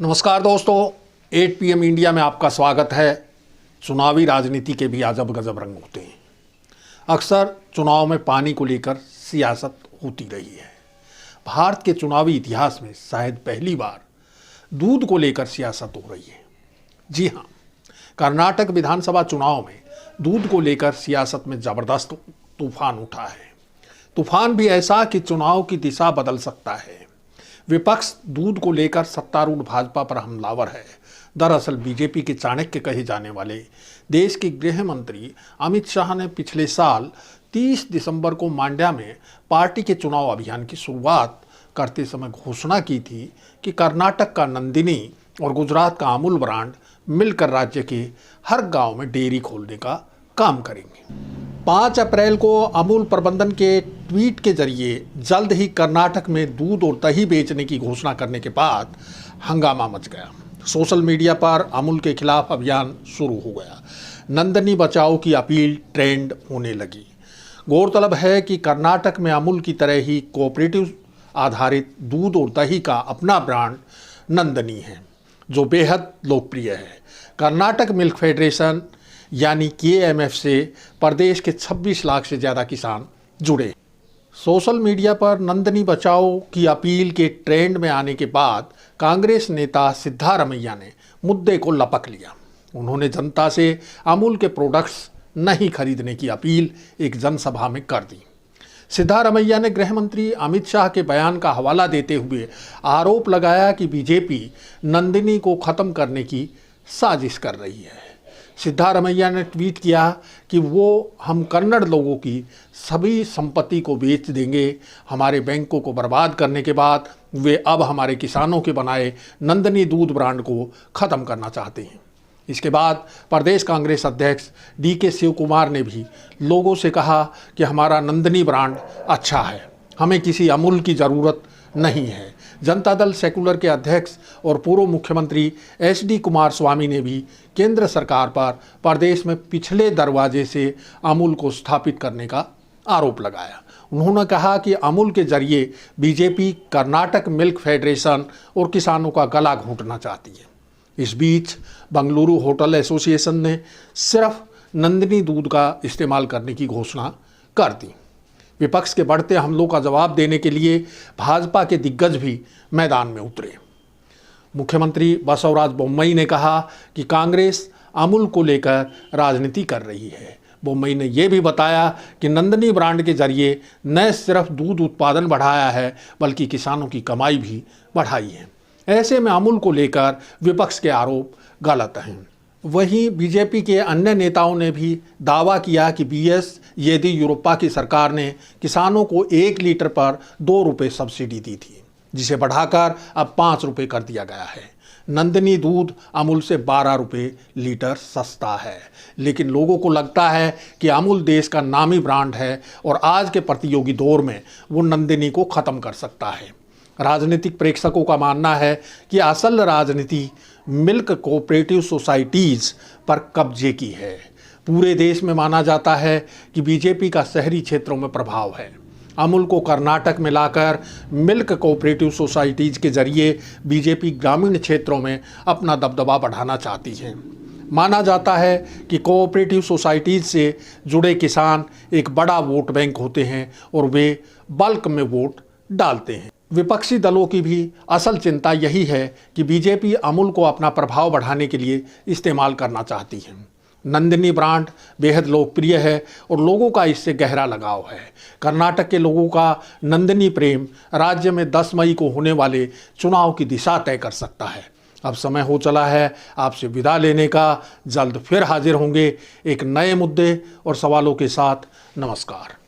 नमस्कार दोस्तों, 8 PM India में आपका स्वागत है। चुनावी राजनीति के भी अजब गजब रंग होते हैं। अक्सर चुनाव में पानी को लेकर सियासत होती रही है। भारत के चुनावी इतिहास में शायद पहली बार दूध को लेकर सियासत हो रही है। जी हाँ, कर्नाटक विधानसभा चुनाव में दूध को लेकर सियासत में जबरदस्त तूफान उठा है। तूफान भी ऐसा कि चुनाव की दिशा बदल सकता है। विपक्ष दूध को लेकर सत्तारूढ़ भाजपा पर हमलावर है। दरअसल बीजेपी के चाणक्य कहे जाने वाले देश के गृह मंत्री अमित शाह ने पिछले साल 30 दिसंबर को मांड्या में पार्टी के चुनाव अभियान की शुरुआत करते समय घोषणा की थी कि कर्नाटक का नंदिनी और गुजरात का अमूल ब्रांड मिलकर राज्य के हर गांव में डेयरी खोलने का काम करेंगे। 5 अप्रैल को अमूल प्रबंधन के ट्वीट के जरिए जल्द ही कर्नाटक में दूध और दही बेचने की घोषणा करने के बाद हंगामा मच गया। सोशल मीडिया पर अमूल के खिलाफ अभियान शुरू हो गया। नंदनी बचाओ की अपील ट्रेंड होने लगी। गौरतलब है कि कर्नाटक में अमूल की तरह ही कोऑपरेटिव आधारित दूध और दही का अपना ब्रांड नंदनी है, जो बेहद लोकप्रिय है। कर्नाटक मिल्क फेडरेशन यानी KMF से प्रदेश के 26 लाख से ज़्यादा किसान जुड़े। सोशल मीडिया पर नंदनी बचाओ की अपील के ट्रेंड में आने के बाद कांग्रेस नेता सिद्धारमैया ने मुद्दे को लपक लिया। उन्होंने जनता से अमूल के प्रोडक्ट्स नहीं खरीदने की अपील एक जनसभा में कर दी। सिद्धारमैया ने गृह मंत्री अमित शाह के बयान का हवाला देते हुए आरोप लगाया कि बीजेपी नंदिनी को खत्म करने की साजिश कर रही है। सिद्धारमैया ने ट्वीट किया कि हम कन्नड़ लोगों की सभी संपत्ति को बेच देंगे। हमारे बैंकों को बर्बाद करने के बाद वे अब हमारे किसानों के बनाए नंदनी दूध ब्रांड को ख़त्म करना चाहते हैं। इसके बाद प्रदेश कांग्रेस अध्यक्ष DK शिव कुमार ने भी लोगों से कहा कि हमारा नंदनी ब्रांड अच्छा है, हमें किसी अमूल की ज़रूरत नहीं है। जनता दल सेकुलर के अध्यक्ष और पूर्व मुख्यमंत्री HD कुमारस्वामी ने भी केंद्र सरकार पर प्रदेश में पिछले दरवाजे से अमूल को स्थापित करने का आरोप लगाया। उन्होंने कहा कि अमूल के जरिए बीजेपी कर्नाटक मिल्क फेडरेशन और किसानों का गला घोंटना चाहती है। इस बीच बंगलुरु होटल एसोसिएशन ने सिर्फ नंदिनी दूध का इस्तेमाल करने की घोषणा कर दी। विपक्ष के बढ़ते हमलों का जवाब देने के लिए भाजपा के दिग्गज भी मैदान में उतरे। मुख्यमंत्री बसवराज बोम्मई ने कहा कि कांग्रेस अमूल को लेकर राजनीति कर रही है। बोम्मई ने यह भी बताया कि नंदनी ब्रांड के जरिए न सिर्फ दूध उत्पादन बढ़ाया है बल्कि किसानों की कमाई भी बढ़ाई है। ऐसे में अमूल को लेकर विपक्ष के आरोप गलत हैं। वहीं बीजेपी के अन्य नेताओं ने भी दावा किया कि BS येदियुरप्पा की सरकार ने किसानों को 1 लीटर पर 2 रुपये सब्सिडी दी थी, जिसे बढ़ाकर अब 5 रुपये कर दिया गया है। नंदनी दूध अमूल से 12 रुपये लीटर सस्ता है, लेकिन लोगों को लगता है कि अमूल देश का नामी ब्रांड है और आज के प्रतियोगी दौर में वो नंदिनी को ख़त्म कर सकता है। राजनीतिक प्रेक्षकों का मानना है कि असल राजनीति मिल्क कोऑपरेटिव सोसाइटीज़ पर कब्जे की है। पूरे देश में माना जाता है कि बीजेपी का शहरी क्षेत्रों में प्रभाव है। अमूल को कर्नाटक में लाकर मिल्क कोऑपरेटिव सोसाइटीज़ के जरिए बीजेपी ग्रामीण क्षेत्रों में अपना दबदबा बढ़ाना चाहती है। माना जाता है कि कोऑपरेटिव सोसाइटीज़ से जुड़े किसान एक बड़ा वोट बैंक होते हैं और वे बल्क में वोट डालते हैं। विपक्षी दलों की भी असल चिंता यही है कि बीजेपी अमूल को अपना प्रभाव बढ़ाने के लिए इस्तेमाल करना चाहती है। नंदिनी ब्रांड बेहद लोकप्रिय है और लोगों का इससे गहरा लगाव है। कर्नाटक के लोगों का नंदिनी प्रेम राज्य में 10 मई को होने वाले चुनाव की दिशा तय कर सकता है। अब समय हो चला है आपसे विदा लेने का। जल्द फिर हाजिर होंगे एक नए मुद्दे और सवालों के साथ। नमस्कार।